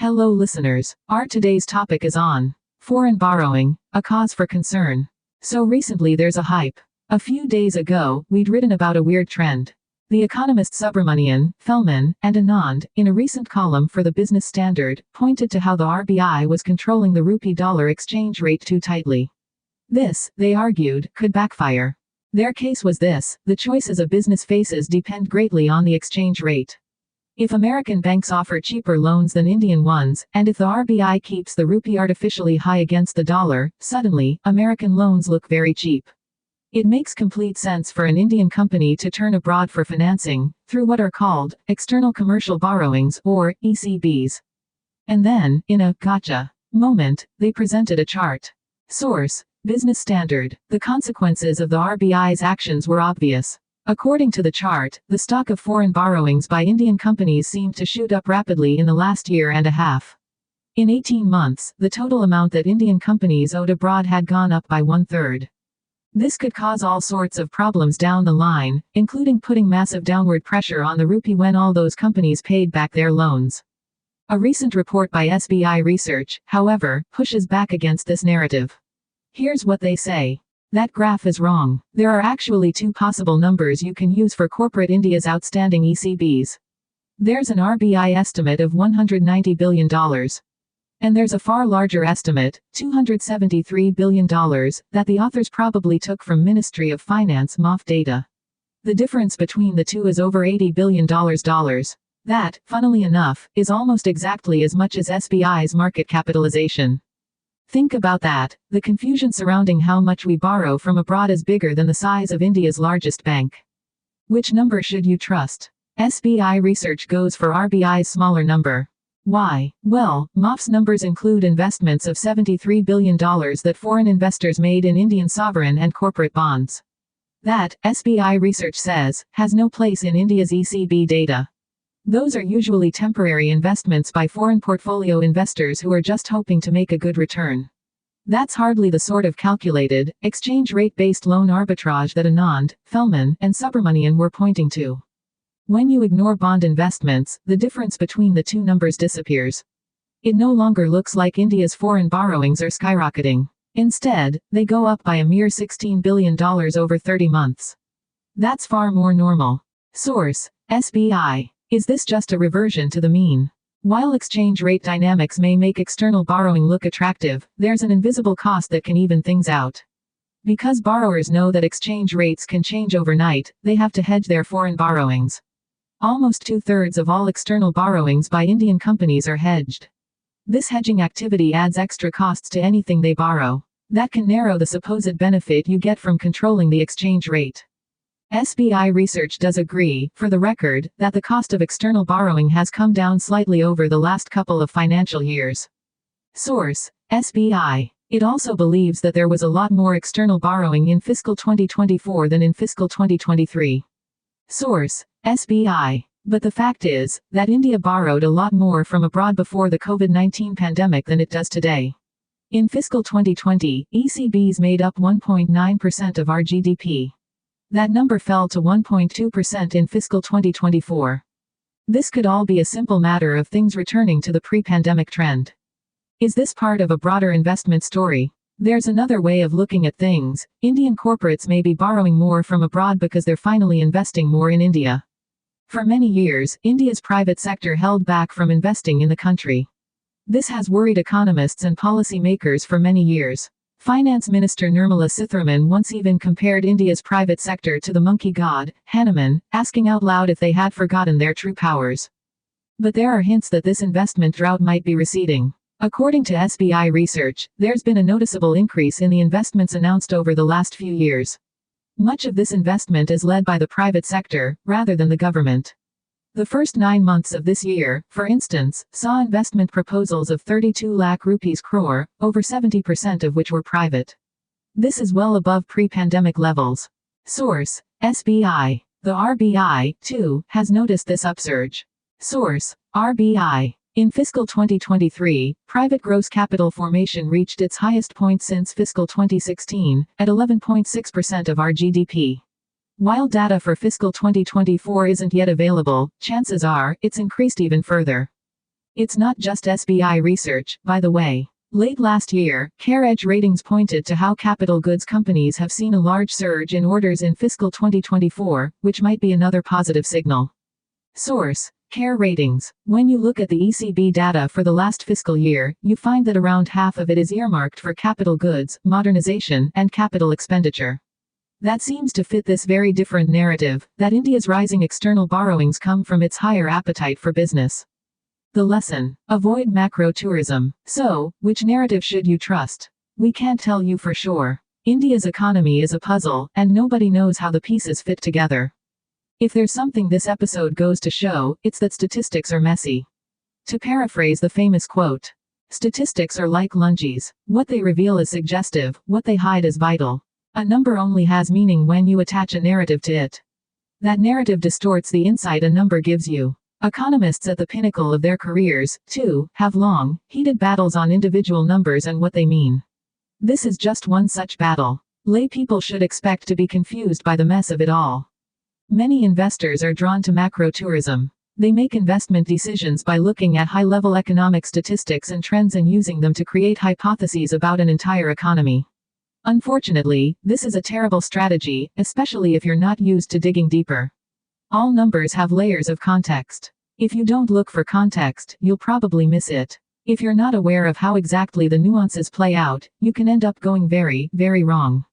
Hello listeners, our today's topic is on foreign borrowing, a cause for concern. So recently there's a hype. A few days ago, we'd written about a weird trend. The economists Subramanian, Fellman, and Anand, in a recent column for the Business Standard, pointed to how the RBI was controlling the rupee-dollar exchange rate too tightly. This, they argued, could backfire. Their case was this: the choices a business faces depend greatly on the exchange rate. If American banks offer cheaper loans than Indian ones, and if the RBI keeps the rupee artificially high against the dollar, suddenly, American loans look very cheap. It makes complete sense for an Indian company to turn abroad for financing, through what are called external commercial borrowings, or ECBs. And then, in a gotcha moment, they presented a chart. Source: Business Standard. The consequences of the RBI's actions were obvious. According to the chart, the stock of foreign borrowings by Indian companies seemed to shoot up rapidly in the last year and a half. In 18 months, the total amount that Indian companies owed abroad had gone up by 1/3. This could cause all sorts of problems down the line, including putting massive downward pressure on the rupee when all those companies paid back their loans. A recent report by SBI Research, however, pushes back against this narrative. Here's what they say. That graph is wrong. There are actually two possible numbers you can use for corporate India's outstanding ECBs. There's an RBI estimate of $190 billion. And there's a far larger estimate, $273 billion, that the authors probably took from Ministry of Finance MoF data. The difference between the two is over $80 billion. That, funnily enough, is almost exactly as much as SBI's market capitalization. Think about that. The confusion surrounding how much we borrow from abroad is bigger than the size of India's largest bank. Which number should you trust? SBI Research goes for RBI's smaller number. Why? Well, MoF's numbers include investments of $73 billion that foreign investors made in Indian sovereign and corporate bonds. That, SBI Research says, has no place in India's ECB data. Those are usually temporary investments by foreign portfolio investors who are just hoping to make a good return. That's hardly the sort of calculated, exchange rate-based loan arbitrage that Anand, Fellman, and Subramanian were pointing to. When you ignore bond investments, the difference between the two numbers disappears. It no longer looks like India's foreign borrowings are skyrocketing. Instead, they go up by a mere $16 billion over 30 months. That's far more normal. Source: SBI. Is this just a reversion to the mean? While exchange rate dynamics may make external borrowing look attractive, there's an invisible cost that can even things out. Because borrowers know that exchange rates can change overnight, they have to hedge their foreign borrowings. Almost 2/3 of all external borrowings by Indian companies are hedged. This hedging activity adds extra costs to anything they borrow. That can narrow the supposed benefit you get from controlling the exchange rate. SBI Research does agree, for the record, that the cost of external borrowing has come down slightly over the last couple of financial years. Source: SBI. It also believes that there was a lot more external borrowing in fiscal 2024 than in fiscal 2023. Source: SBI. But the fact is, that India borrowed a lot more from abroad before the COVID-19 pandemic than it does today. In fiscal 2020, ECBs made up 1.9% of our GDP. That number fell to 1.2% in fiscal 2024. This could all be a simple matter of things returning to the pre-pandemic trend. Is this part of a broader investment story? There's another way of looking at things. Indian corporates may be borrowing more from abroad because they're finally investing more in India. For many years, India's private sector held back from investing in the country. This has worried economists and policymakers for many years. Finance Minister Nirmala Sitharaman once even compared India's private sector to the monkey god, Hanuman, asking out loud if they had forgotten their true powers. But there are hints that this investment drought might be receding. According to SBI Research, there's been a noticeable increase in the investments announced over the last few years. Much of this investment is led by the private sector, rather than the government. The first 9 months of this year, for instance, saw investment proposals of 32 lakh rupees crore, over 70% of which were private. This is well above pre-pandemic levels. Source: SBI. The RBI, too, has noticed this upsurge. Source: RBI. In fiscal 2023, private gross capital formation reached its highest point since fiscal 2016, at 11.6% of our GDP. While data for fiscal 2024 isn't yet available, chances are, it's increased even further. It's not just SBI research, by the way. Late last year, CareEdge Ratings pointed to how capital goods companies have seen a large surge in orders in fiscal 2024, which might be another positive signal. Source: Care Ratings. When you look at the ECB data for the last fiscal year, you find that around half of it is earmarked for capital goods, modernization, and capital expenditure. That seems to fit this very different narrative, that India's rising external borrowings come from its higher appetite for business. The lesson: avoid macro tourism. So, which narrative should you trust? We can't tell you for sure. India's economy is a puzzle, and nobody knows how the pieces fit together. If there's something this episode goes to show, it's that statistics are messy. To paraphrase the famous quote, statistics are like lunges. What they reveal is suggestive, what they hide is vital. A number only has meaning when you attach a narrative to it. That narrative distorts the insight a number gives you. Economists at the pinnacle of their careers, too, have long, heated battles on individual numbers and what they mean. This is just one such battle. Lay people should expect to be confused by the mess of it all. Many investors are drawn to macro tourism. They make investment decisions by looking at high-level economic statistics and trends and using them to create hypotheses about an entire economy. Unfortunately, this is a terrible strategy, especially if you're not used to digging deeper. All numbers have layers of context. If you don't look for context, you'll probably miss it. If you're not aware of how exactly the nuances play out, you can end up going very, very wrong.